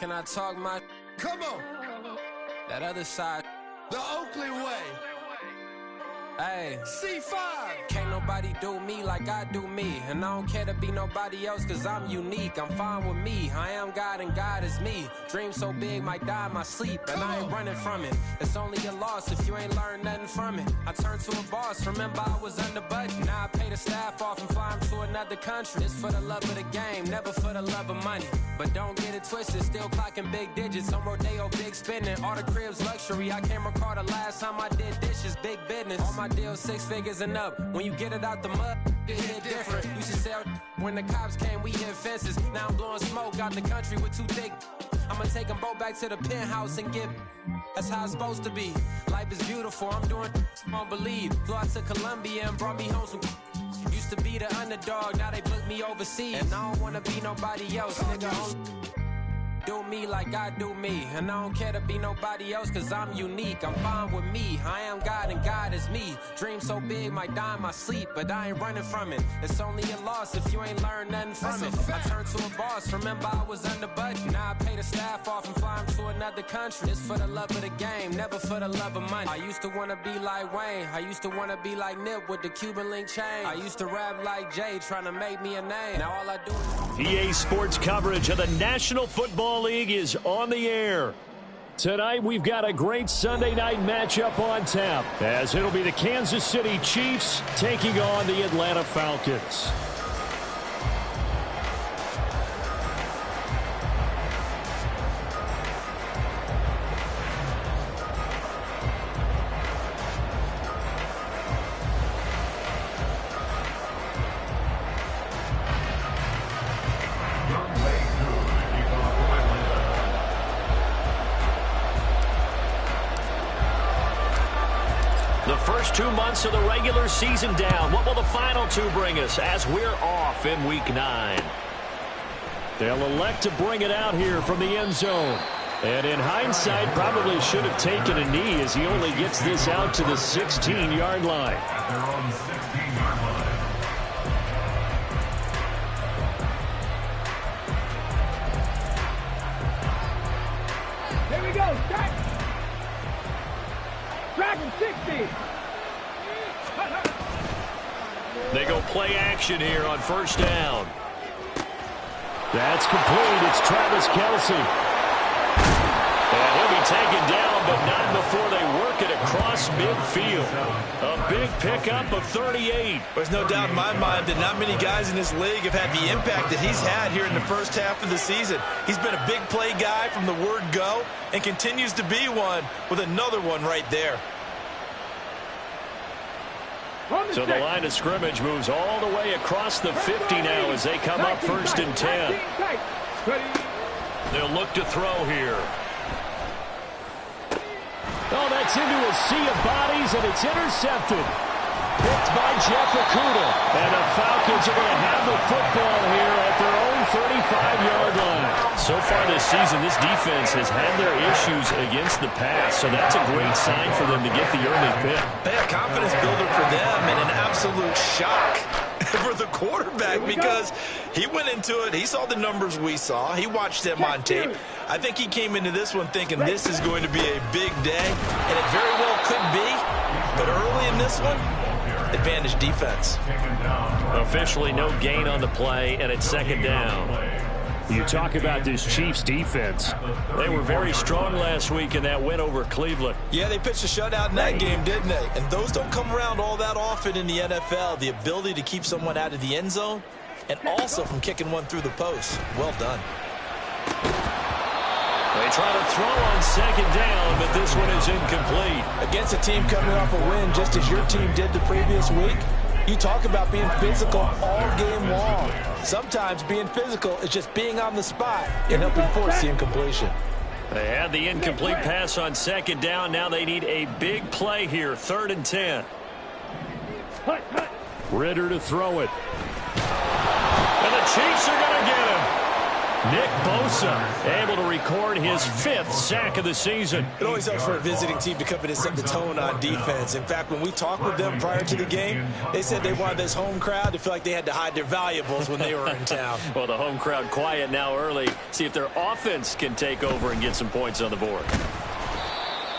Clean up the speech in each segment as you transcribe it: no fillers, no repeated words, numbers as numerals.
Can I talk my... Come on. That other side. The Oakley way. Hey. C5. Can't nobody do me like I do me. And I don't care to be nobody else cause I'm unique. I'm fine with me. I am God and God is me. Dream so big might die in my sleep. And I ain't running from it. It's only a loss if you ain't learned nothing from it. I turned to a boss. Remember I was under budget. Now I pay the staff off and fly them to another country. It's for the love of the game, never for the love of money. But don't get it twisted. Still clocking big digits. On Rodeo, big spending. All the cribs luxury. I can't recall the last time I did dishes. Big business. All my deals 6 figures and up. When you get it out the mud, it hit different. Used to sell when the cops came, we hit fences. Now I'm blowing smoke out the country with too thick. I'ma take them both back to the penthouse and get. That's how it's supposed to be. Life is beautiful. I'm doing won't believe. Flew out to Colombia and brought me home some. Used to be the underdog, now they book me overseas. And I don't wanna be nobody else, nigga. Do me like I do me. And I don't care to be nobody else cause I'm unique. I'm fine with me. I am God and God is me. Dream so big might die in my sleep, but I ain't running from it. It's only a loss if you ain't learned nothing from it. I turned to a boss. Remember I was under budget. Now I pay the staff off and fly them to another country. It's for the love of the game, never for the love of money. I used to wanna be like Wayne. I used to wanna be like Nip with the Cuban link chain. I used to rap like Jay trying to make me a name. Now all I do is... EA Sports coverage of the National Football League is on the air. Tonight we've got a great Sunday night matchup on tap, as it'll be the Kansas City Chiefs taking on the Atlanta Falcons. The first 2 months of the regular season down. What will the final 2 bring us as we're off in Week 9? They'll elect to bring it out here from the end zone. And in hindsight, probably should have taken a knee as he only gets this out to the 16-yard line. They're on the 16-yard line. Here we go, Jack. Dragon 60. They go play action here on first down. That's complete. It's Travis Kelce. And he'll be taken down, but not before they work it across midfield. A big pickup of 38. There's no doubt in my mind that not many guys in this league have had the impact that he's had here in the first half of the season. He's been a big play guy from the word go and continues to be one with another one right there. So the line of scrimmage moves all the way across the 50 now as they come up first and 10. They'll look to throw here. Oh, that's into a sea of bodies, and it's intercepted. Picked by Jeff Okudah. And the Falcons are going to have the football here at their own 35-yard line. So far this season, this defense has had their issues against the pass, so that's a great sign for them to get the early pick. A confidence builder for them and an absolute shock for the quarterback because he went into it. He saw the numbers we saw. He watched them on tape. I think he came into this one thinking this is going to be a big day, and it very well could be. But early in this one, advantage defense. Officially no gain on the play, and it's second down. You talk about this Chiefs defense. They were very strong last week in that win over Cleveland. Yeah, they pitched a shutout in that game, didn't they? And those don't come around all that often in the NFL. The ability to keep someone out of the end zone and also from kicking one through the post. Well done. They try to throw on second down, but this one is incomplete. Against a team coming off a win just as your team did the previous week, you talk about being physical all game long. Sometimes being physical is just being on the spot and helping force the incompletion. They had the incomplete pass on second down. Now they need a big play here, 3rd and 10. Ritter to throw it. And the Chiefs are going to get him. Nick Bosa able to record his 5th sack of the season. It always helps for a visiting team to come in and set the tone on defense. In fact, when we talked with them prior to the game, they said they wanted this home crowd to feel like they had to hide their valuables when they were in town. Well, the home crowd quiet now early. See if their offense can take over and get some points on the board.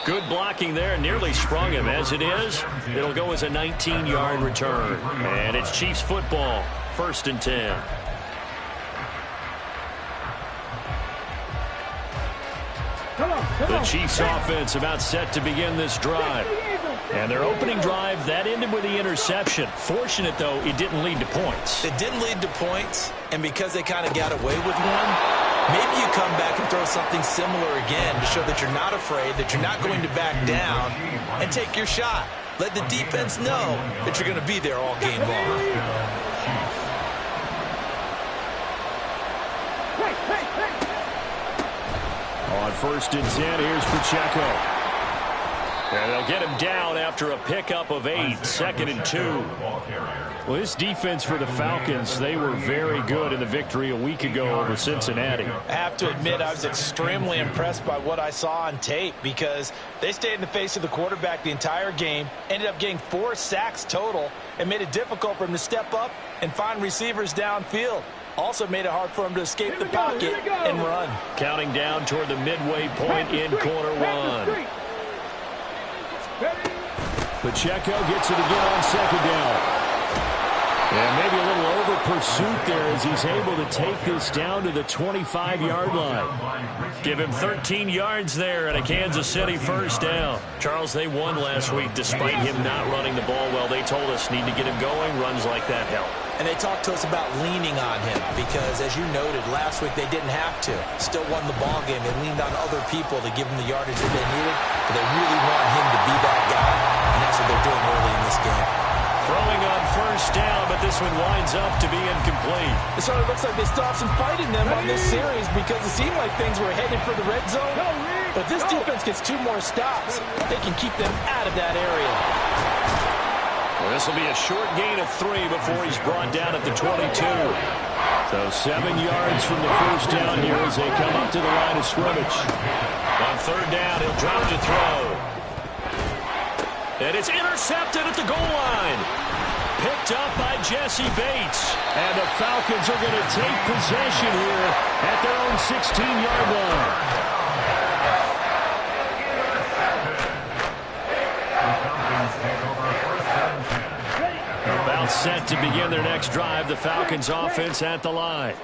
Good blocking there. Nearly sprung him. As it is, it'll go as a 19-yard return. And it's Chiefs football. 1st and 10. The Chiefs offense about set to begin this drive. And their opening drive, that ended with the interception. Fortunate, though, it didn't lead to points. It didn't lead to points, and because they kind of got away with one, maybe you come back and throw something similar again to show that you're not afraid, that you're not going to back down, and take your shot. Let the defense know that you're going to be there all game long. On 1st and 10, here's Pacheco. And they'll get him down after a pickup of 8, 2nd and 2. Well, this defense for the Falcons, they were very good in the victory a week ago over Cincinnati. I have to admit, I was extremely impressed by what I saw on tape because they stayed in the face of the quarterback the entire game, ended up getting 4 sacks total, and made it difficult for him to step up and find receivers downfield. Also made it hard for him to escape the pocket and run. Counting down toward the midway point in quarter 1. Pacheco gets it again on 2nd down. And maybe a little over pursuit there as he's able to take this down to the 25-yard line. Give him 13 yards there and a Kansas City 1st down. Charles, they won last week despite him not running the ball well. They told us need to get him going. Runs like that help. And they talked to us about leaning on him because, as you noted, last week they didn't have to. Still won the ball game. They leaned on other people to give him the yardage that they needed, but they really want him to be that guy, and that's what they're doing early in this game. Throwing on 1st down, but this one winds up to be incomplete. It sort of looks like they stopped some fight in them on this series because it seemed like things were headed for the red zone. But if this defense gets 2 more stops, they can keep them out of that area. Well, this will be a short gain of 3 before he's brought down at the 22. So 7 yards from the 1st down here as they come up to the line of scrimmage. On 3rd down, he'll drop to throw. And it's intercepted at the goal line. Picked up by Jesse Bates. And the Falcons are going to take possession here at their own 16-yard line. About set to begin their next drive, the Falcons offense at the line.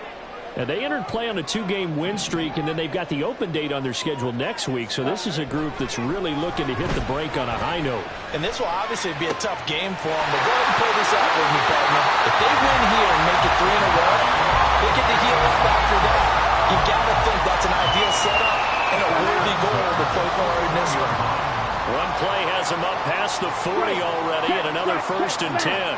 And they entered play on a 2-game win streak, and then they've got the open date on their schedule next week. So this is a group that's really looking to hit the break on a high note. And this will obviously be a tough game for them. But go ahead and play this out with me, partner. If they win here and make it 3 in a row, they get to heal up after that. You've got to think that's an ideal setup and a worthy goal to play forward in this one. One play has him up past the 40 already, and another 1st and 10.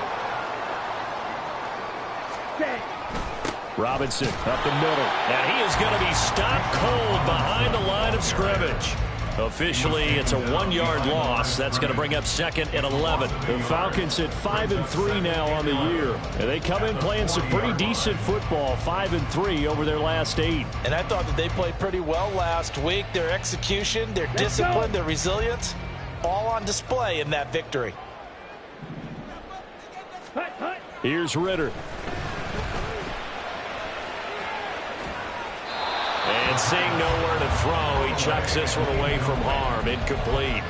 Robinson up the middle, and he is going to be stopped cold behind the line of scrimmage. Officially, it's a 1-yard loss. That's going to bring up 2nd and 11. The Falcons at 5-3 now on the year. And they come in playing some pretty decent football, 5-3 over their last 8. And I thought that they played pretty well last week. Their execution, their discipline, their resilience, all on display in that victory. Here's Ritter. And seeing nowhere to throw, he chucks this one away from harm. Incomplete.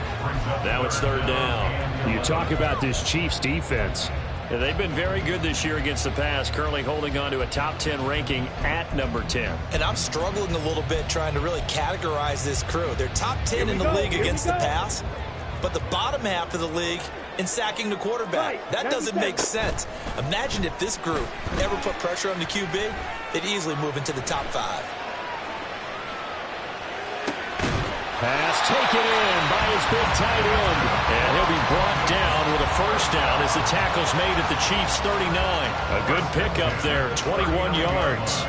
Now it's 3rd down. You talk about this Chiefs defense. Yeah, they've been very good this year against the pass, currently holding on to a top 10 ranking at number 10. And I'm struggling a little bit trying to really categorize this crew. They're top 10 in the league against the pass, but the bottom half of the league in sacking the quarterback. That doesn't make sense. Imagine if this group ever put pressure on the QB, they'd easily move into the top 5. Pass taken in by his big tight end. And he'll be brought down with a 1st down as the tackle's made at the Chiefs' 39. A good pickup there, 21 yards.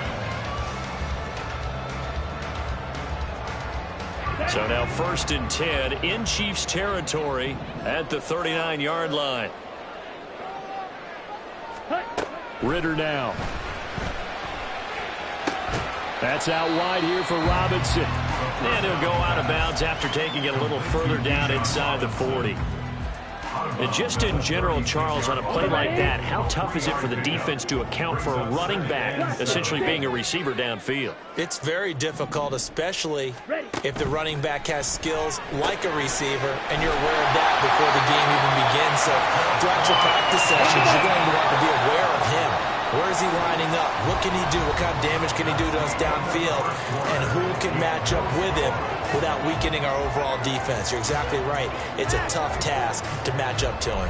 So now 1st and 10 in Chiefs territory at the 39-yard line. Ritter now. That's out wide here for Robinson. And he'll go out of bounds after taking it a little further down inside the 40. And just in general, Charles, on a play like that, how tough is it for the defense to account for a running back essentially being a receiver downfield? It's very difficult, especially if the running back has skills like a receiver, and you're aware of that before the game even begins. So throughout your practice sessions, you're going to want to be aware of him. Where is he lining up? What can he do? What kind of damage can he do to us downfield? And who can match up with him without weakening our overall defense? You're exactly right. It's a tough task to match up to him.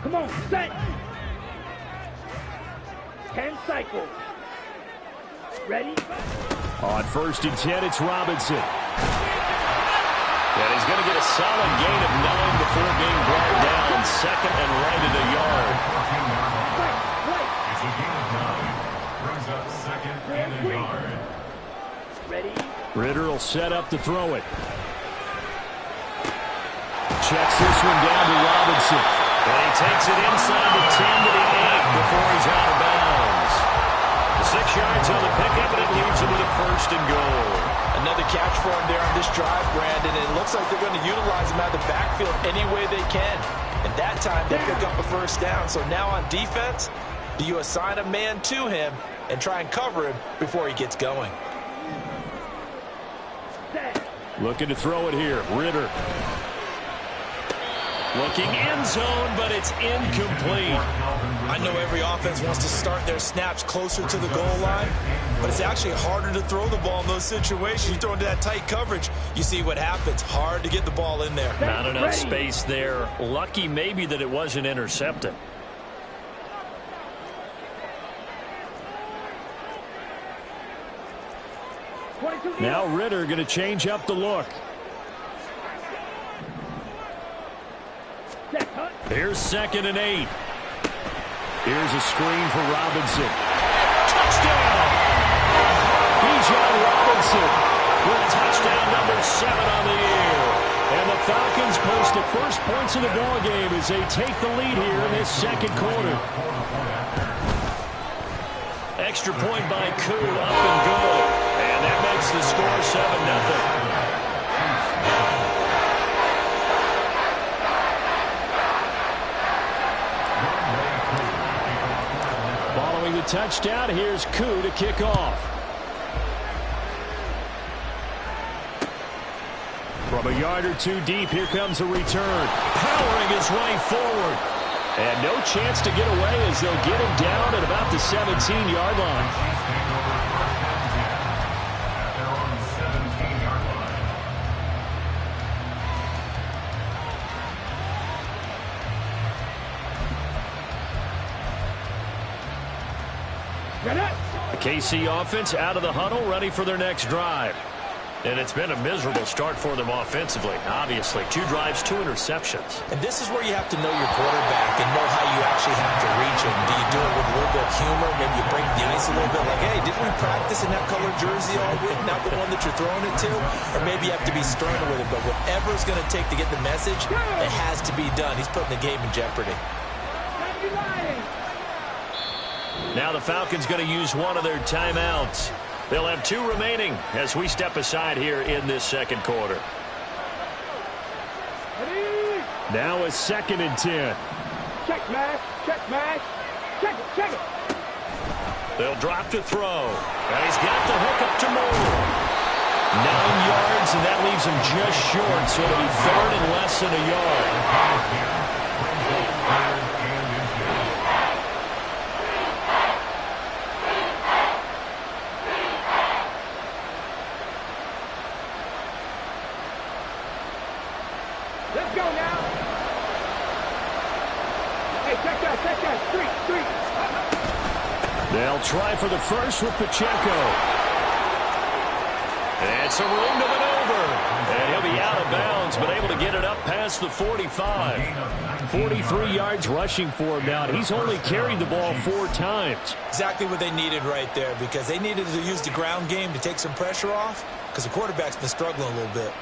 Come on, set. 10 cycles. Ready? On 1st and 10, it's Robinson. And he's going to get a solid gain of 9 before being brought down. 2nd and right at a yard. It's a gain of 9. Brings up 2nd and a yard. Ready? Ritter will set up to throw it. Checks this one down to Robinson. And he takes it inside the 10 to the 8 before he's out of bounds. The 6 yards on the pickup, and it leaves him with a 1st and goal. Another catch for him there on this drive, Brandon. It looks like they're going to utilize him out of the backfield any way they can. And that time, they pick up a 1st down. So now on defense, do you assign a man to him and try and cover him before he gets going? Looking to throw it here. Ritter. Looking end zone, but it's incomplete. I know every offense wants to start their snaps closer to the goal line, but it's actually harder to throw the ball in those situations. You throw into that tight coverage, you see what happens. Hard to get the ball in there. Not enough space there. Lucky maybe that it wasn't intercepted. Now Ritter going to change up the look. Here's 2nd and 8. Here's a screen for Robinson. Touchdown! Bijan Robinson with touchdown number 7 on the year. And the Falcons post the first points of the ball game as they take the lead here in this 2nd quarter. Extra point by Koo, up and good. And that makes the score 7-0. Following the touchdown, here's Koo to kick off. From a yard or two deep, here comes a return. Powering his way forward. And no chance to get away as they'll get him down at about the 17-yard line. At their own 17-yard line. The KC offense out of the huddle, ready for their next drive. And it's been a miserable start for them offensively. Obviously, 2 drives, 2 interceptions. And this is where you have to know your quarterback and know how you actually have to reach him. Do you do it with a little bit of humor? Maybe you break the ice a little bit like, hey, didn't we practice in that colored jersey all week? Not the one that you're throwing it to? Or maybe you have to be sterner with it. But whatever it's going to take to get the message, it has to be done. He's putting the game in jeopardy. Now the Falcons going to use one of their timeouts. They'll have 2 remaining as we step aside here in this 2nd quarter. Now a 2nd and 10. Check, Mash. Check, Mash. Check it, check it. They'll drop to throw. And he's got the hook up to Moore. 9 yards, and that leaves him just short, so it'll be 3rd and less than a yard. They'll try for the first with Pacheco. It's a room to maneuver. And he'll be out of bounds, but able to get it up past the 45. 43 yards rushing for him now. He's only carried the ball 4 times. Exactly what they needed right there, because they needed to use the ground game to take some pressure off, because the quarterback's been struggling a little bit.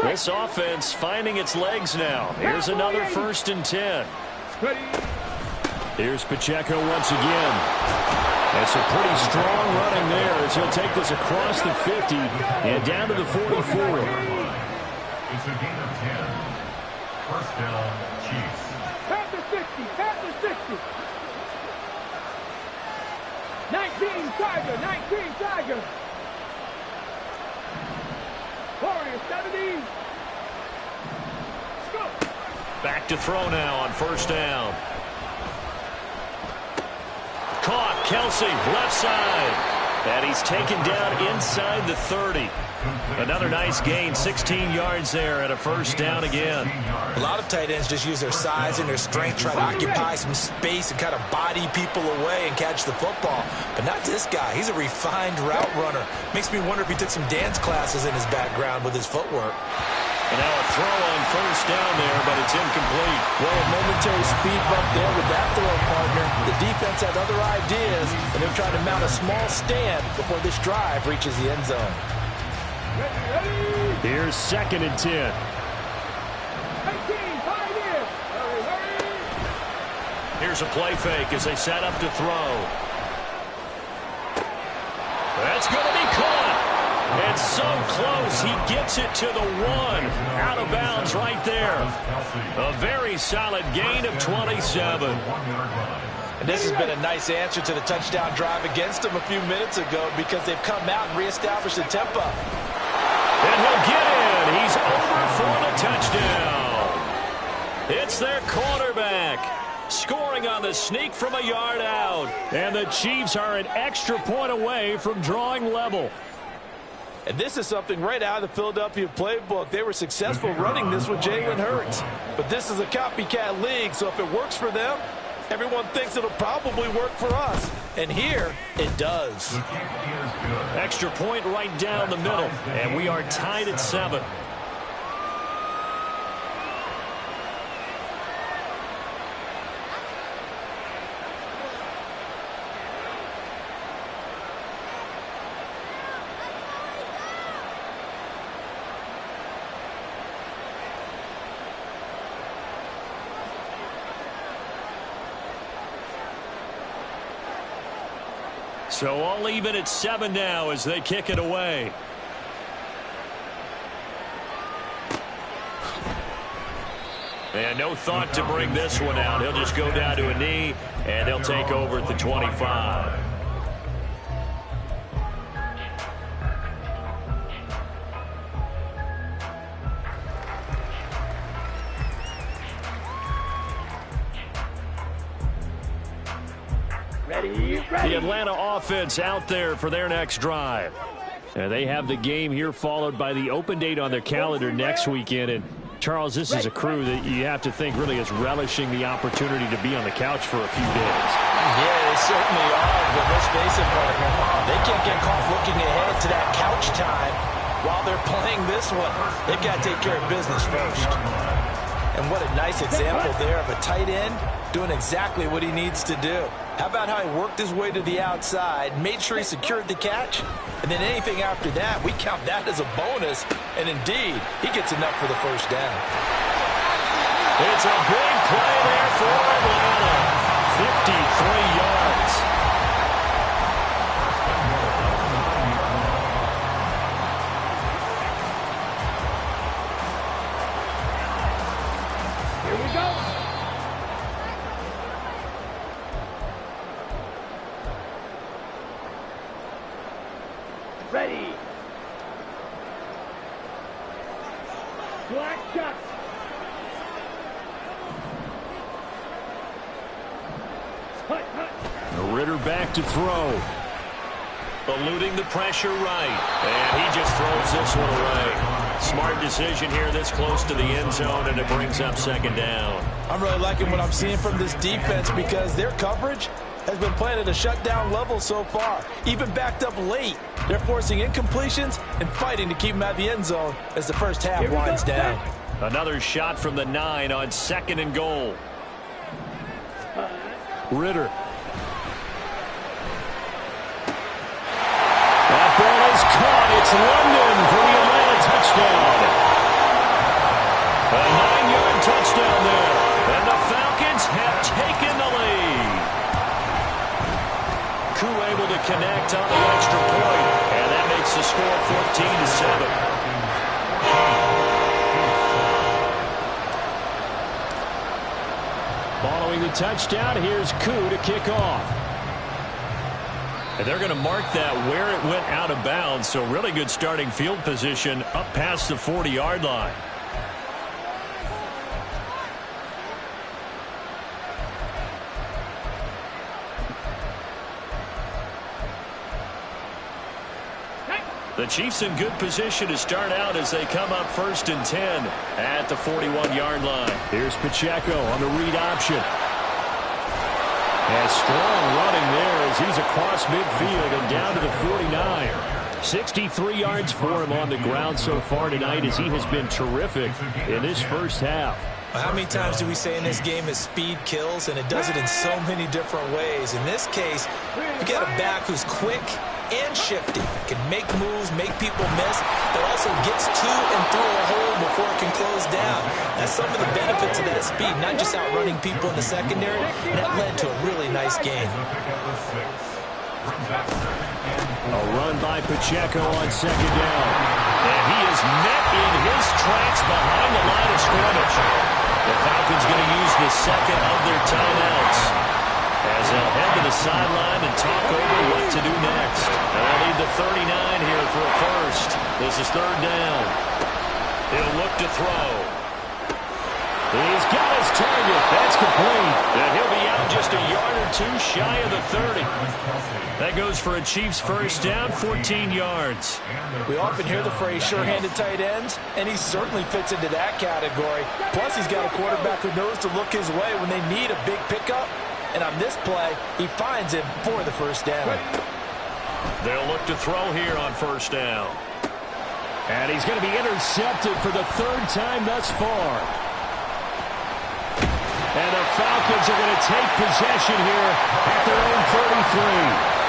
This offense finding its legs now. Here's another 1st and 10. Here's Pacheco once again. That's a pretty strong running there as he'll take this across the 50 and down to the 44. It's a gain of 10. First down, Chiefs. At the 60, at the 60. 19 Tiger, 19 Tiger. Warriors 70. Go. Back to throw now on 1st down. Caught, Kelsey, left side. And he's taken down inside the 30. Another nice gain, 16 yards there and a 1st down again. A lot of tight ends just use their size and their strength, try to occupy some space and kind of body people away and catch the football. But not this guy. He's a refined route runner. Makes me wonder if he took some dance classes in his background with his footwork. And now a throw on 1st down there, but it's incomplete. Well, a momentary speed bump there with that throw, partner. The defense had other ideas, and they're trying to mount a small stand before this drive reaches the end zone. Here's 2nd and 10. 18, pioneer. Here's a play fake as they set up to throw. That's going to be caught. And so close, he gets it to the 1. Out of bounds right there. A very solid gain of 27. And this has been a nice answer to the touchdown drive against them a few minutes ago, because they've come out and reestablished the tempo. And he'll get in. He's over for the touchdown. It's their quarterback. Scoring on the sneak from a yard out. And the Chiefs are an extra point away from drawing level. And this is something right out of the Philadelphia playbook. They were successful running this with Jalen Hurts. But this is a copycat league, so if it works for them, everyone thinks it'll probably work for us. And here, it does. Extra point right down the middle. And we are tied at 7. So all even at 7 now as they kick it away. And no thought to bring this one out. He'll just go down to a knee, and they'll take over at the 25. The Atlanta offense out there for their next drive. And they have the game here followed by the open date on their calendar next weekend. And Charles, this is a crew that you have to think really is relishing the opportunity to be on the couch for a few days. Yeah, they certainly are, but let's face it, partner. They can't get caught looking ahead to that couch time while they're playing this one. They've got to take care of business first. And what a nice example there of a tight end doing exactly what he needs to do. How about how he worked his way to the outside, made sure he secured the catch, and then anything after that, we count that as a bonus. And indeed, he gets enough for the 1st down. It's a big play there for Atlanta. 53 yards. Here we go. Ready. Black shot. Ritter back to throw. Eluding the pressure right. And he just throws this one away. Smart decision here this close to the end zone, and it brings up second down. I'm really liking what I'm seeing from this defense because their coverage has been playing at a shutdown level so far. Even backed up late, they're forcing incompletions and fighting to keep them out of the end zone as the first half winds down. Another shot from the 9 on 2nd and goal. Ritter. That ball is caught. It's London for the Atlanta touchdown. A 9-yard touchdown there. And the Falcons have taken the lead. Koo able to connect on the extra point. And that makes the score 14-7. Following the touchdown, here's Koo to kick off. And they're going to mark that where it went out of bounds, so really good starting field position up past the 40-yard line. The Chiefs in good position to start out as they come up 1st and 10 at the 41-yard line. Here's Pacheco on the read option. And strong running there as he's across midfield and down to the 49. 63 yards for him on the ground so far tonight as he has been terrific in this first half. How many times do we say in this game that speed kills, and it does it in so many different ways. In this case, you get a back who's quick and shifty, can make moves, make people miss, but also gets to and through a hole before it can close down. That's some of the benefits of that speed, not just outrunning people in the secondary, and that led to a really nice game. A run by Pacheco on 2nd down. And he is met in his tracks behind the line of scrimmage. The Falcons going to use the second of their timeouts as they'll head to the sideline and talk over what to do next. They'll need the 39 here for a first. This is 3rd down. He'll look to throw. He's got his target. That's complete. And he'll be out just a yard or two shy of the 30. That goes for a Chiefs first down, 14 yards. We often hear the phrase sure-handed tight ends, and he certainly fits into that category. Plus, he's got a quarterback who knows to look his way when they need a big pickup. And on this play, he finds him for the first down. They'll look to throw here on 1st down. And he's going to be intercepted for the 3rd time thus far. And the Falcons are going to take possession here at their own 33.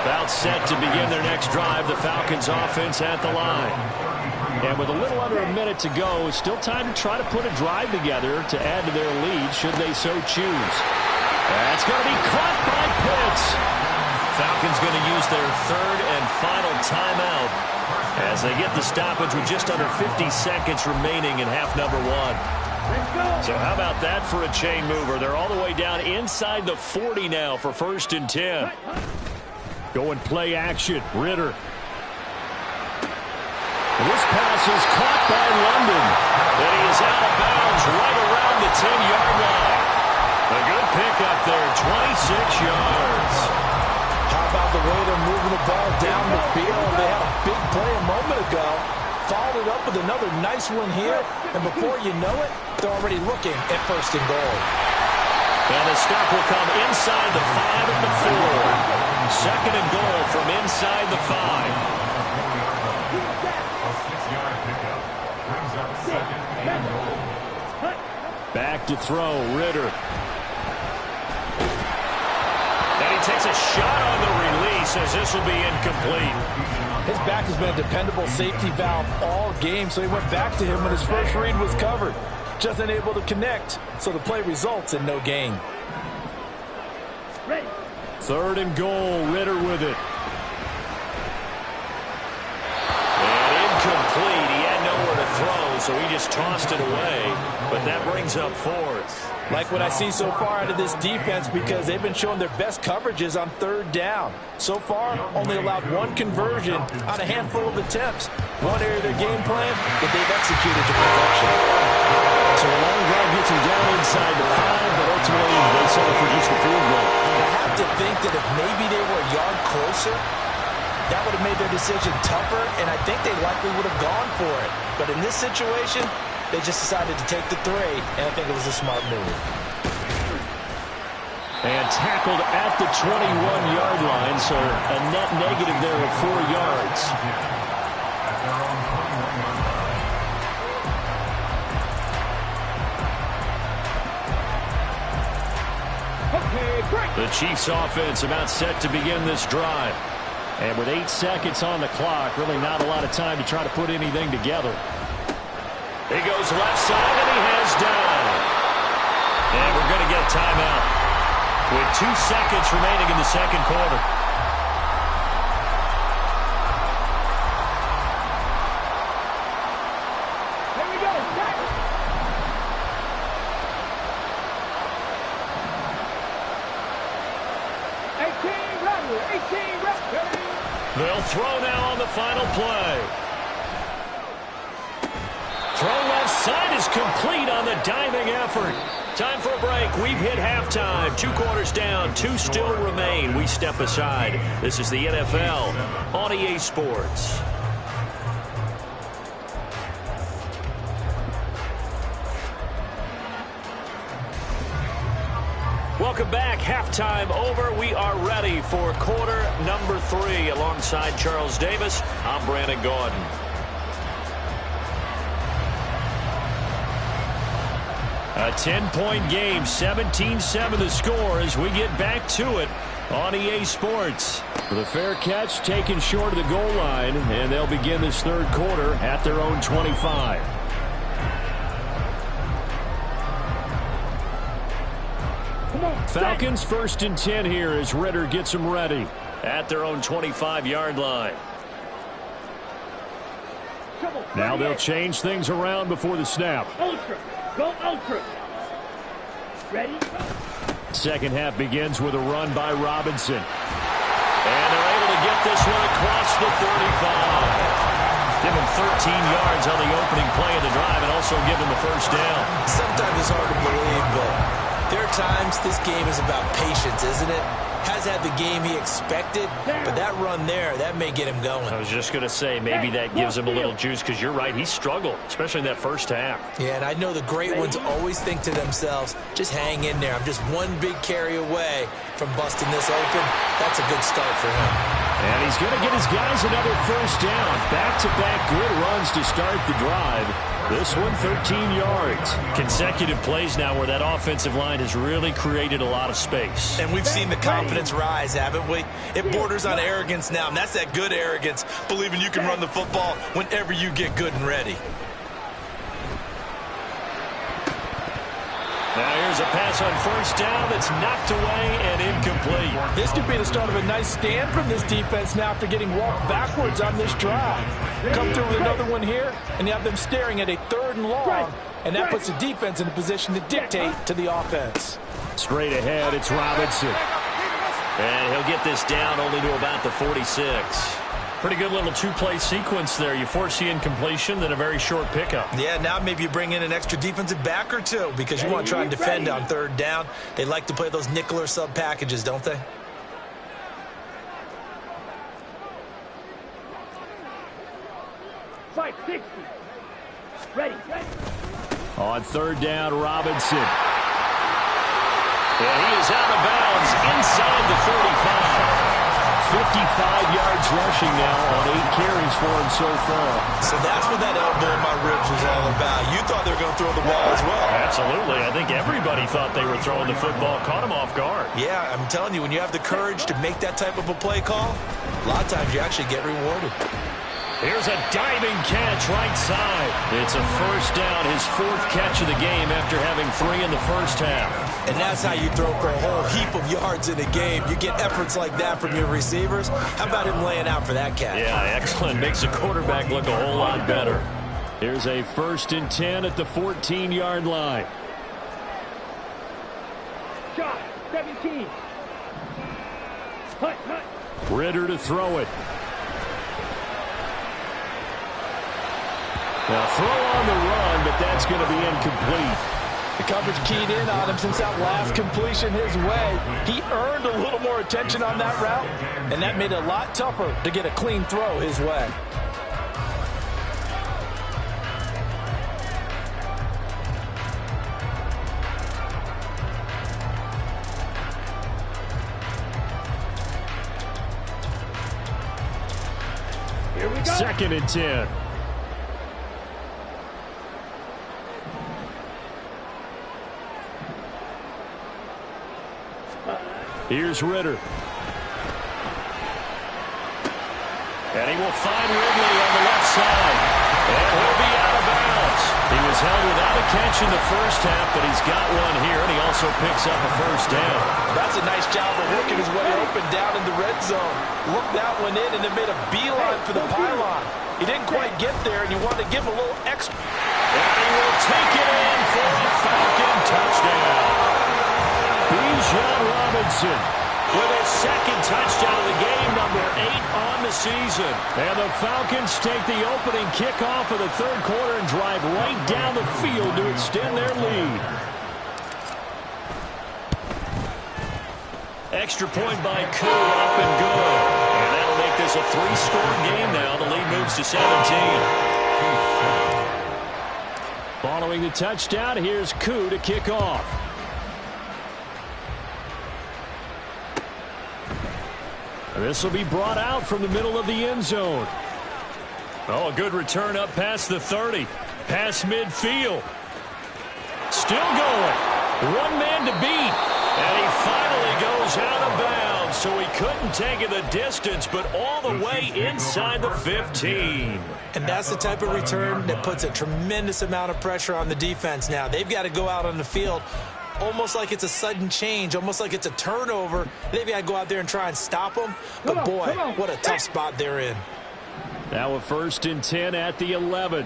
About set to begin their next drive, the Falcons offense at the line. And with a little under a minute to go, still time to try to put a drive together to add to their lead should they so choose. That's going to be caught by Pitts. Falcons going to use their 3rd and final timeout as they get the stoppage with just under 50 seconds remaining in half number 1. So how about that for a chain mover? They're all the way down inside the 40 now for 1st and 10. Going play action, Ritter. This pass is caught by London. And he is out of bounds right around the 10-yard line. A good pickup there, 26 yards. How about the way they're moving the ball down the field? They had a big play a moment ago. Followed it up with another nice one here. And before you know it, they're already looking at 1st and goal. And the stop will come inside the 5 and the 4. 2nd and goal from inside the 5. Back to throw, Ritter. And he takes a shot on the release as this will be incomplete. His back has been a dependable safety valve all game, so he went back to him when his first read was covered. Just unable to connect, so the play results in no gain. 3rd and goal, Ritter with it. Incomplete. He had nowhere to throw, so he just tossed it away. But that brings up 4th. Like what I see so far out of this defense because they've been showing their best coverages on 3rd down. So far, only allowed 1 conversion on a handful of attempts. One area of their game plan that they've executed to perfection. So a long drive gets him down inside the 5, but ultimately they settle for just the field goal. I have to think that if maybe they were a yard closer, that would have made their decision tougher, and I think they likely would have gone for it. But in this situation, they just decided to take the 3, and I think it was a smart move. And tackled at the 21-yard line, so a net negative there of 4 yards. The Chiefs offense about set to begin this drive. And with 8 seconds on the clock, really not a lot of time to try to put anything together. He goes left side, and he has down. And we're going to get a timeout with 2 seconds remaining in the second quarter. Here we go. They'll throw now on the final play. Throw left side is complete on the diving effort. Time for a break. We've hit halftime. 2 quarters down. 2 still remain. We step aside. This is the NFL on EA Sports. Welcome back. Halftime over. We are ready for quarter number 3. Alongside Charles Davis, I'm Brandon Gordon. A 10-point game, 17-7 the score as we get back to it on EA Sports. With a fair catch taken short of the goal line, and they'll begin this third quarter at their own 25. Falcons 1st and 10 here as Ritter gets them ready at their own 25-yard line. Now they'll change things around before the snap. Ultra. Go Ultra. Ready? Second half begins with a run by Robinson. And they're able to get this one across the 35. Give him 13 yards on the opening play of the drive and also give him the first down. Sometimes it's hard to believe, but there are times this game is about patience, isn't it? Has had the game he expected, but that run there, that may get him going. I was just going to say, maybe that gives him a little juice because you're right, he struggled, especially in that first half. Yeah, and I know the great ones always think to themselves, just hang in there. I'm just one big carry away from busting this open. That's a good start for him. And he's going to get his guys another first down. Back-to-back good runs to start the drive. This one, 13 yards. Consecutive plays now where that offensive line has really created a lot of space. And we've seen the confidence rise, haven't we? It borders on arrogance now, and that's that good arrogance, believing you can run the football whenever you get good and ready. Now here's a pass on first down that's knocked away and incomplete. This could be the start of a nice stand from this defense now after getting walked backwards on this drive. Come through with another one here, and you have them staring at a 3rd and long, and that puts the defense in a position to dictate to the offense. Straight ahead, it's Robinson. And he'll get this down only to about the 46. Pretty good little 2-play sequence there. You force the incompletion, then a very short pickup. Yeah, now maybe you bring in an extra defensive back or 2 because you want to try and defend on 3rd down. They like to play those nickel or sub packages, don't they? Fight 60. Ready. On 3rd down, Robinson. And he is out of bounds inside the 35. 55 yards rushing now on 8 carries for him so far. So that's what that elbow in my ribs was all about. You thought they were going to throw the ball as well. Absolutely. I think everybody thought they were throwing the football. Caught him off guard. Yeah, I'm telling you, when you have the courage to make that type of a play call, a lot of times you actually get rewarded. Here's a diving catch right side. It's a first down, his 4th catch of the game after having 3 in the first half. And that's how you throw for a whole heap of yards in a game. You get efforts like that from your receivers. How about him laying out for that catch? Yeah, excellent. Makes the quarterback look a whole lot better. Here's a 1st and 10 at the 14-yard line. Shot 17. Hut. Ritter to throw it. Now throw on the run, but that's going to be incomplete. The coverage keyed in on him since that last completion his way. He earned a little more attention on that route, and that made it a lot tougher to get a clean throw his way. Here we go. 2nd and 10. Here's Ritter. And he will find Ridley on the left side. And he'll be out of bounds. He was held without a catch in the first half, but he's got one here, and he also picks up a first down. That's a nice job of working his way open down in the red zone. Looked that one in and then made a beeline for the pylon. He didn't quite get there, and you wanted to give him a little extra. And he will take it in for a Falcon touchdown. Bijan Robinson with his 2nd touchdown of the game, number 8 on the season. And the Falcons take the opening kickoff of the 3rd quarter and drive right down the field to extend their lead. Extra point by Koo, up and good. And that'll make this a 3-score game now. The lead moves to 17. Following the touchdown, here's Koo to kick off. This will be brought out from the middle of the end zone. Oh, a good return up past the 30. Past midfield. Still going. One man to beat. And he finally goes out of bounds. So he couldn't take it the distance, but all the way inside the 15. And that's the type of return that puts a tremendous amount of pressure on the defense now. They've got to go out on the field almost like it's a sudden change, almost like it's a turnover. They've got to go out there and try and stop them. But, boy, what a tough spot they're in. Now a 1st and 10 at the 11.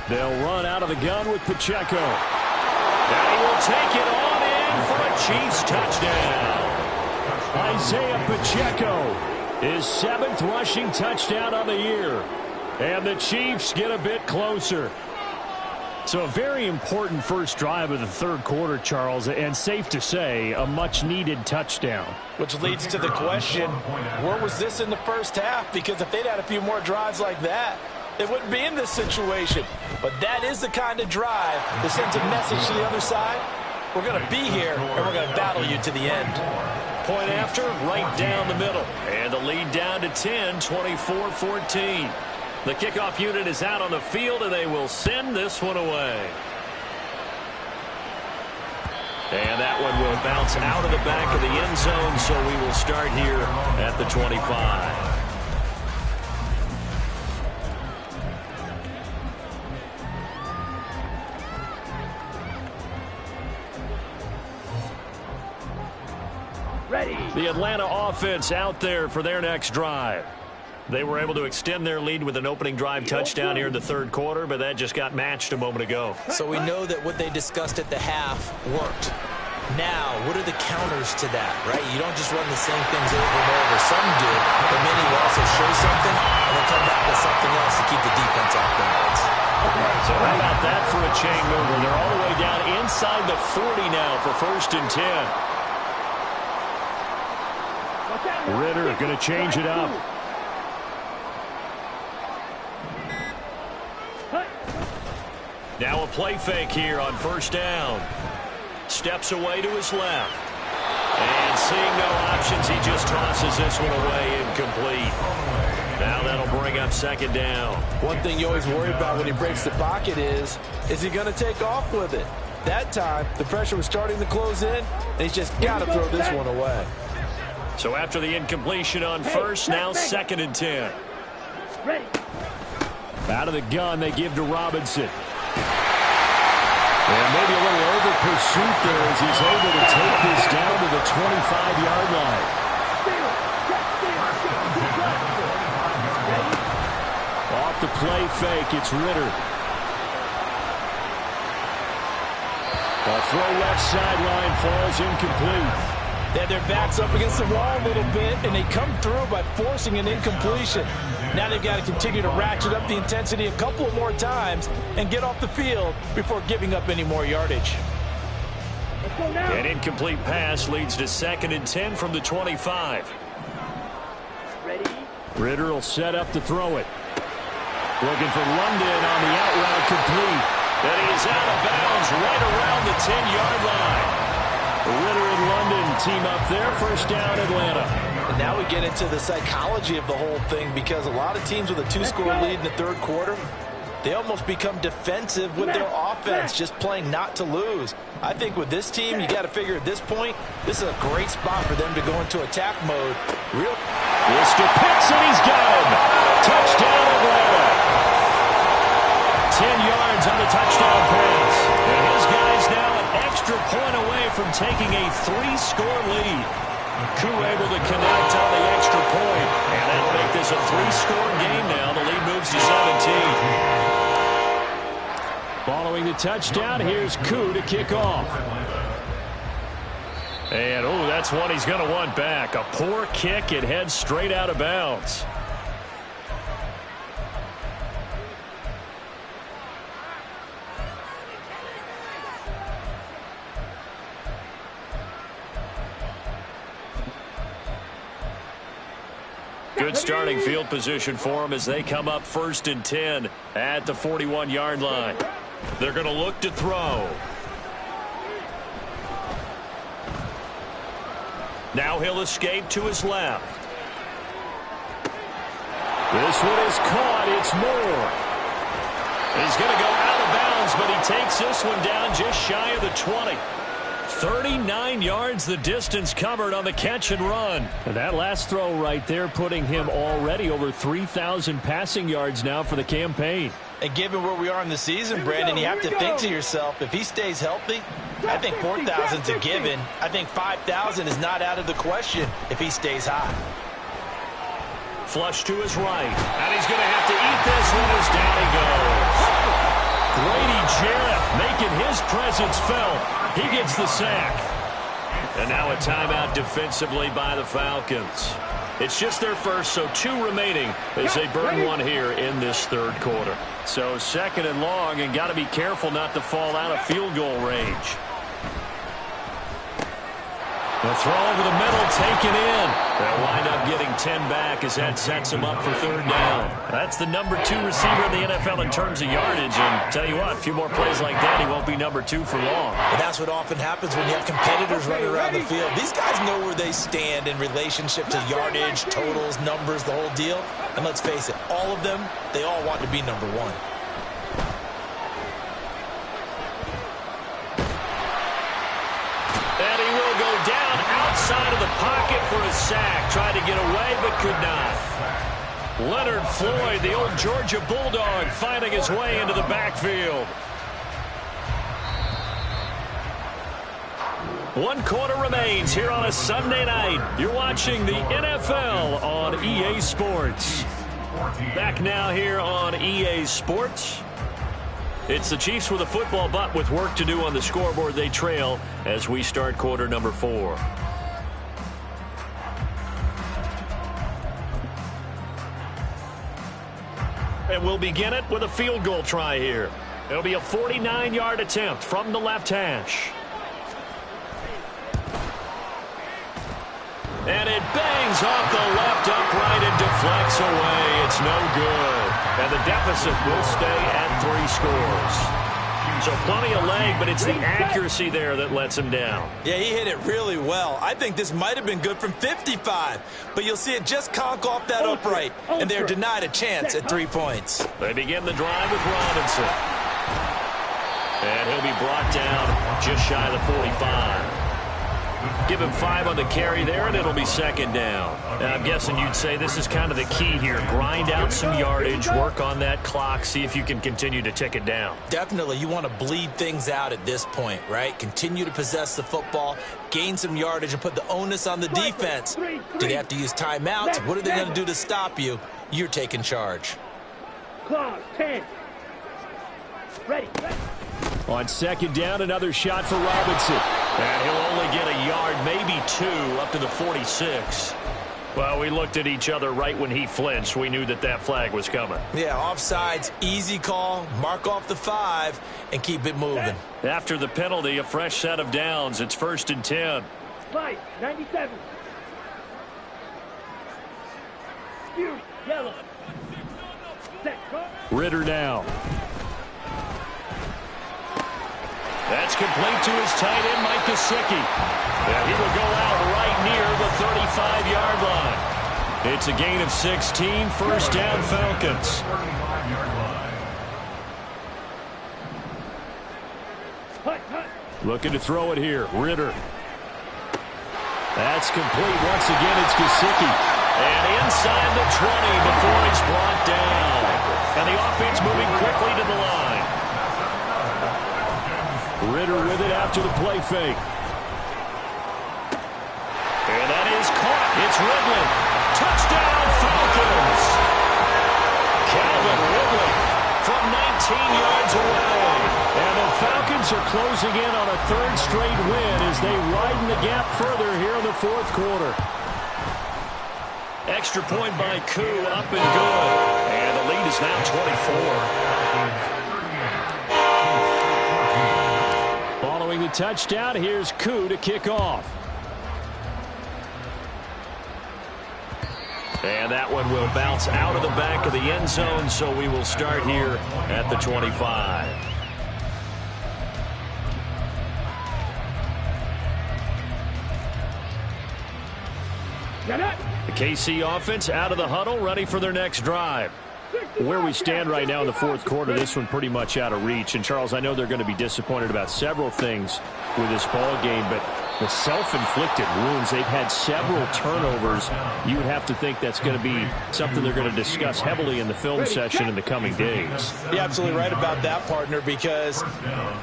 They'll run out of the gun with Pacheco. And he will take it on in for a Chiefs touchdown. Isaiah Pacheco, his 7th rushing touchdown of the year. And the Chiefs get a bit closer. So a very important first drive of the 3rd quarter, Charles, and safe to say, a much-needed touchdown. Which leads to the question, where was this in the first half? Because if they'd had a few more drives like that, they wouldn't be in this situation. But that is the kind of drive that sends a message to the other side. We're going to be here, and we're going to battle you to the end. Point after, right down the middle. And the lead down to 10, 24-14. The kickoff unit is out on the field, and they will send this one away. And that one will bounce out of the back of the end zone, so we will start here at the 25. Ready. The Atlanta offense out there for their next drive. They were able to extend their lead with an opening drive touchdown here in the 3rd quarter, but that just got matched a moment ago. So we know that what they discussed at the half worked. Now, what are the counters to that, right? You don't just run the same things over and over. Some do, but many will also show something and then come back with something else to keep the defense off balance. So how about that for a chain mover? They're all the way down inside the 40 now for 1st and 10. Ritter going to change it up. Now a play fake here on 1st down. Steps away to his left. And seeing no options, he just tosses this one away incomplete. Now that'll bring up 2nd down. One thing you always worry about when he breaks the pocket is he going to take off with it? That time, the pressure was starting to close in, and he's just got to throw this one away. So after the incompletion on 1st, now 2nd and 10. Ready. Out of the gun, they give to Robinson. And maybe a little over pursuit there as he's able to take this down to the 25-yard line. Off the play fake, it's Ritter. A throw left sideline falls incomplete. They had their backs up against the wall a little bit, and they come through by forcing an incompletion. Now they've got to continue to ratchet up the intensity a couple more times and get off the field before giving up any more yardage. An incomplete pass leads to 2nd and 10 from the 25. Ritter will set up to throw it. Looking for London on the out route complete. And he is out of bounds right around the 10-yard line. Ritter and London team up there. First down, Atlanta. And now we get into the psychology of the whole thing, because a lot of teams with a 2-score lead in the third quarter, they almost become defensive with their offense, just playing not to lose. I think with this team, you got to figure at this point, this is a great spot for them to go into attack mode. This to Pitts, and he's got him. Touchdown, Atlanta. 10 yards on the touchdown pass. And his guy's now an extra point away from taking a 3-score lead. Koo able to connect on the extra point. And that'll make this a 3-score game now. The lead moves to 17. Following the touchdown, here's Koo to kick off. And, oh, that's one he's going to want back. A poor kick. It heads straight out of bounds. Good starting field position for them as they come up 1st and 10 at the 41-yard line. They're going to look to throw. Now he'll escape to his left. This one is caught. It's Moore. He's going to go out of bounds, but he takes this one down just shy of the 20. 39 yards the distance covered on the catch and run. And that last throw right there putting him already over 3,000 passing yards now for the campaign. And given where we are in the season, Brandon, you have to think to yourself, if he stays healthy, I think 4,000's a given. I think 5,000 is not out of the question if he stays high. Flush to his right. And he's going to have to eat this one as down he goes. Grady Jarrett making his presence felt. He gets the sack. And now a timeout defensively by the Falcons. It's just their first, so 2 remaining as they burn one here in this third quarter. So 2nd and long, and got to be careful not to fall out of field goal range. The throw over the middle, taken in. They'll wind up getting 10 back as that sets him up for 3rd down. That's the number 2 receiver in the NFL in terms of yardage. And tell you what, a few more plays like that, he won't be number 2 for long. And that's what often happens when you have competitors running around the field. These guys know where they stand in relationship to yardage, totals, numbers, the whole deal. And let's face it, all of them, they all want to be number 1. And he will go down outside of the pocket for a sack. Tried to get away, but could not. Leonard Floyd, the old Georgia Bulldog, finding his way into the backfield. 1 quarter remains here on a Sunday night. You're watching the NFL on EA Sports. Back now here on EA Sports. It's the Chiefs with a football, but with work to do on the scoreboard. They trail as we start quarter number 4. And we'll begin it with a field goal try here. It'll be a 49-yard attempt from the left hash. And it bangs off the left upright and deflects away. It's no good. And the deficit will stay at 3 scores. So plenty of leg, but it's the accuracy there that lets him down. Yeah, he hit it really well. I think this might have been good from 55. But you'll see it just conk off that upright. And they're denied a chance at 3 points. They begin the drive with Robinson. And he'll be brought down just shy of the 45. Give him 5 on the carry there, and it'll be 2nd down. And I'm guessing you'd say this is kind of the key here. Grind out some yardage, work on that clock, see if you can continue to tick it down. Definitely. You want to bleed things out at this point, right? Continue to possess the football, gain some yardage, and put the onus on the defense. Do they have to use timeouts? What are they going to do to stop you? You're taking charge. Clock, 10. Ready. On second down, another shot for Robinson. And he'll only get a yard, maybe 2, up to the 46. Well, we looked at each other right when he flinched. We knew that that flag was coming. Yeah, offsides, easy call, mark off the 5, and keep it moving. After the penalty, a fresh set of downs. It's 1st and 10. Slide, 97. Excuse, yellow. Set, go. Ritter now. That's complete to his tight end, Mike Gesicki. And he will go out right near the 35-yard line. It's a gain of 16, 1st down Falcons. 45-yard line. Looking to throw it here, Ritter. That's complete. Once again, it's Gesicki. And inside the 20 before he's brought down. And the offense moving quickly to the line. Ritter with it after the play fake. And that is caught. It's Ridley. Touchdown, Falcons. Calvin Ridley from 19 yards away. And the Falcons are closing in on a 3rd straight win as they widen the gap further here in the 4th quarter. Extra point by Koo, up and good. And the lead is now 24. Following the touchdown, here's Koo to kick off. And that one will bounce out of the back of the end zone, so we will start here at the 25. The KC offense out of the huddle, ready for their next drive. Where we stand right now in the 4th quarter, this one pretty much out of reach. And, Charles, I know they're going to be disappointed about several things with this ball game, but the self-inflicted wounds, they've had several turnovers. You would have to think that's going to be something they're going to discuss heavily in the film session in the coming days. You're absolutely right about that, partner, because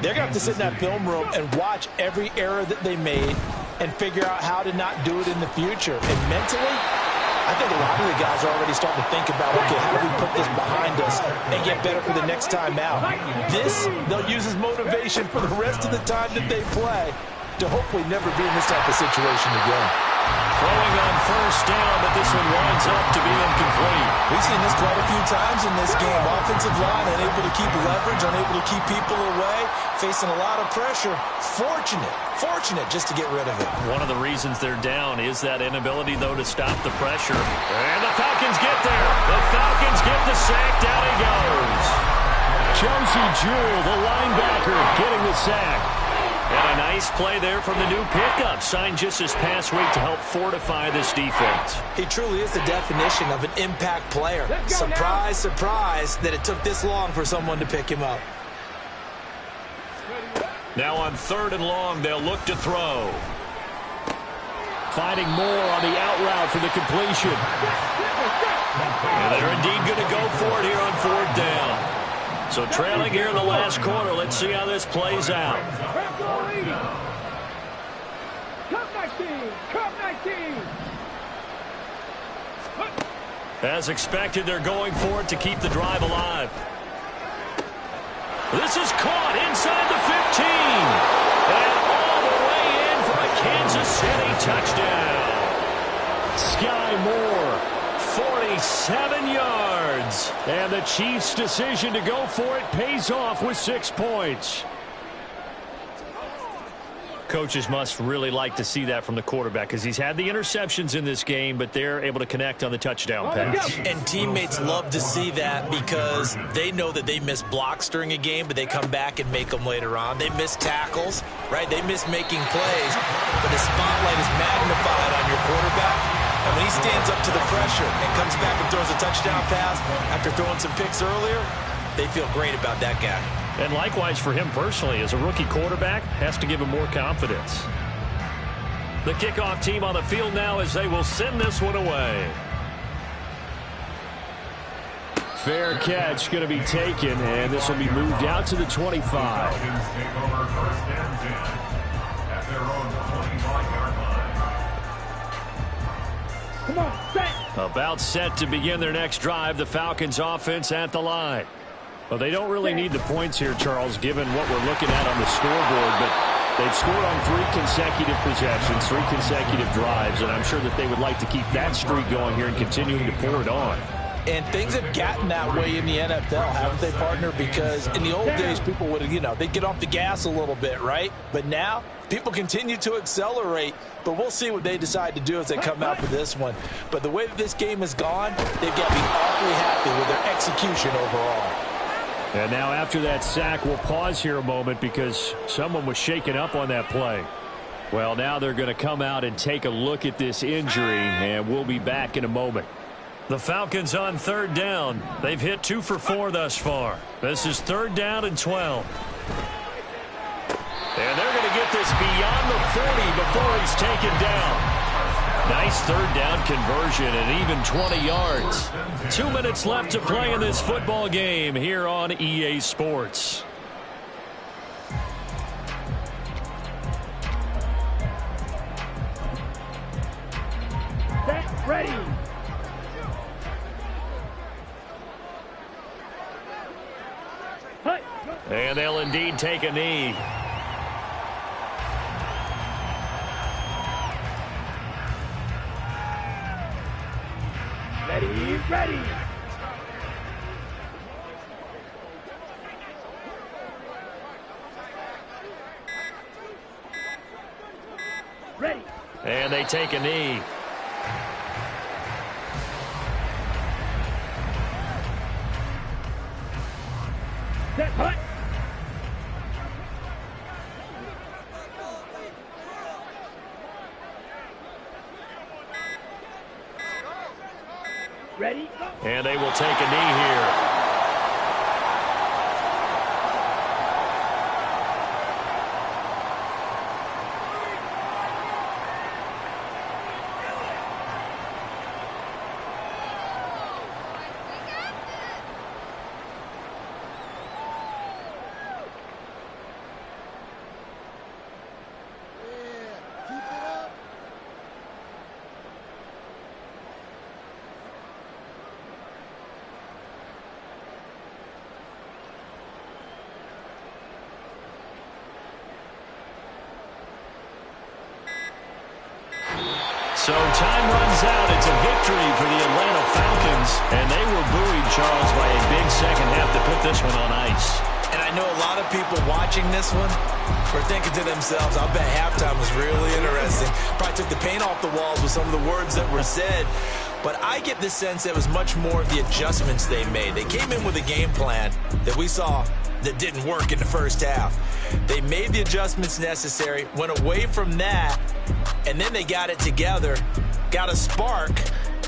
they're going to have to sit in that film room and watch every error that they made and figure out how to not do it in the future. And mentally, I think a lot of the guys are already starting to think about, okay, how do we put this behind us and get better for the next time out? This, they'll use as motivation for the rest of the time that they play to hopefully never be in this type of situation again. Throwing on 1st down, but this one winds up to be incomplete. We've seen this quite a few times in this game. Offensive line unable to keep leverage, unable to keep people away, facing a lot of pressure. Fortunate just to get rid of it. One of the reasons they're down is that inability, though, to stop the pressure. And the Falcons get there. The Falcons get the sack. Down he goes. Josie Jewell, the linebacker, getting the sack. And a nice play there from the new pickup, signed just this past week to help fortify this defense. He truly is the definition of an impact player. Surprise, surprise that it took this long for someone to pick him up. Now on 3rd and long, they'll look to throw. Finding Moore on the out route for the completion. And they're indeed going to go for it here on 4th down. So trailing here in the last quarter, let's see how this plays out. As expected, they're going for it to keep the drive alive. This is caught inside the 15. And all the way in for a Kansas City touchdown. Sky Moore, 47 yards. And the Chiefs' decision to go for it pays off with 6 points. Coaches must really like to see that from the quarterback because he's had the interceptions in this game, but they're able to connect on the touchdown pass. And teammates love to see that because they know that they miss blocks during a game, but they come back and make them later on. They miss tackles, right? They miss making plays, but the spotlight is magnified on your quarterback. And when he stands up to the pressure and comes back and throws a touchdown pass after throwing some picks earlier, they feel great about that guy. And likewise for him personally, as a rookie quarterback, has to give him more confidence. The kickoff team on the field now as they will send this one away. Fair catch going to be taken, and this will be moved out to the 25. Falcons take over 1st and 10 at their own 25-yard line. Come on, set. About set to begin their next drive. The Falcons offense at the line. Well, they don't really need the points here, Charles, given what we're looking at on the scoreboard, but they've scored on 3 consecutive possessions, 3 consecutive drives, and I'm sure that they would like to keep that streak going here and continuing to pour it on. And things have gotten that way in the NFL, haven't they, partner? Because in the old days, people would, they'd get off the gas a little bit, right? But now, people continue to accelerate, but we'll see what they decide to do as they come out for this one. But the way that this game has gone, they've got to be awfully happy with their execution overall. And now after that sack, we'll pause here a moment because someone was shaken up on that play. Well, now they're going to come out and take a look at this injury, and we'll be back in a moment. The Falcons on 3rd down. They've hit 2 for 4 thus far. This is 3rd down and 12. And they're going to get this beyond the 40 before he's taken down. Nice 3rd down conversion and even 20 yards. 2 minutes left to play in this football game here on EA Sports. Set, ready. And they'll indeed take a knee. Ready, ready. Ready. And they take a knee. Set, hut. Ready, go. And they will take a knee here. So time runs out. It's a victory for the Atlanta Falcons, and they were buoyed, Charles, by a big second half to put this one on ice. And I know a lot of people watching this one were thinking to themselves, I bet halftime was really interesting. Probably took the paint off the walls with some of the words that were said. But I get the sense it was much more of the adjustments they made. They came in with a game plan that we saw that didn't work in the first half. They made the adjustments necessary, went away from that, and then they got it together, got a spark,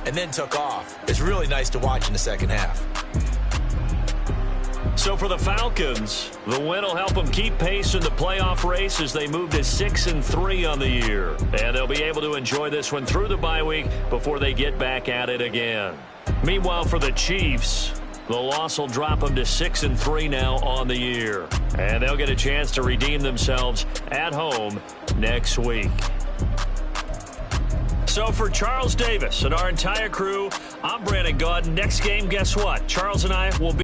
and then took off. It's really nice to watch in the second half. So for the Falcons, the win will help them keep pace in the playoff race as they move to 6-3 on the year. And they'll be able to enjoy this one through the bye week before they get back at it again. Meanwhile, for the Chiefs, the loss will drop them to 6-3 now on the year. And they'll get a chance to redeem themselves at home next week. So for Charles Davis and our entire crew, I'm Brandon Gaudin. Next game, guess what? Charles and I will be